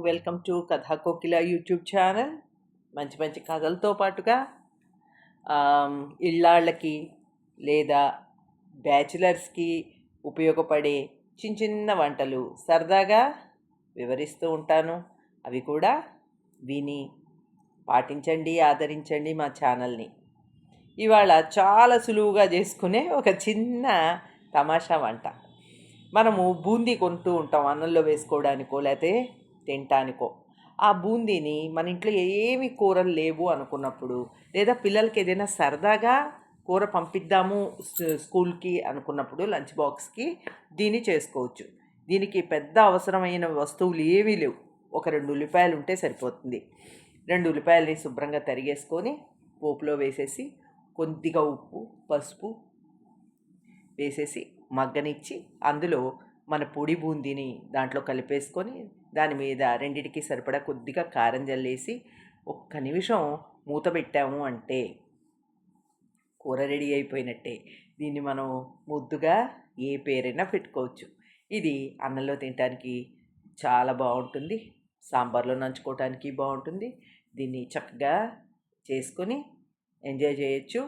Welcome to కథా కోకిల YouTube channel. మంచి మంచి కథలతో పాటుగా ఇళ్ళాళ్ళకి లేదా బ్యాచిలర్స్కి ఉపయోగపడే చిన్న చిన్న వంటలు సరదాగా వివరిస్తూ ఉంటాను. అవి కూడా విని పాటించండి, ఆదరించండి మా ఛానల్ని. ఇవాళ చాలా సులువుగా చేసుకునే ఒక చిన్న తమాషా వంట. మనము బూందీ కొంటూ ఉంటాం అన్నంలో వేసుకోవడానికో లేకపోతే తినటానికో. ఆ బూందీని మన ఇంట్లో ఏమి కూరలు లేవు అనుకున్నప్పుడు, లేదా పిల్లలకి ఏదైనా సరదాగా కూర పంపిద్దాము స్కూల్కి అనుకున్నప్పుడు లంచ్ బాక్స్కి దీన్ని చేసుకోవచ్చు. దీనికి పెద్ద అవసరమైన వస్తువులు ఏమీ లేవు. ఒక 2 ఉల్లిపాయలు ఉంటే సరిపోతుంది. 2 ఉల్లిపాయలని శుభ్రంగా తరిగేసుకొని పోపులో వేసేసి కొద్దిగా ఉప్పు, పసుపు వేసేసి మగ్గనిచ్చి అందులో మన పొడి బూందీని దాంట్లో కలిపేసుకొని దాని మీద రెండిటికి సరిపడా కొద్దిగా కారం జల్లేసి ఒక్క నిమిషం మూత పెట్టాము అంటే కూర రెడీ అయిపోయినట్టే. దీన్ని మనం ముద్దుగా ఏ పేరైనా పెట్టుకోవచ్చు. ఇది అన్నంలో తినడానికి చాలా బాగుంటుంది, సాంబార్లో నంచుకోవటానికి బాగుంటుంది. దీన్ని చక్కగా చేసుకొని ఎంజాయ్ చేయొచ్చు.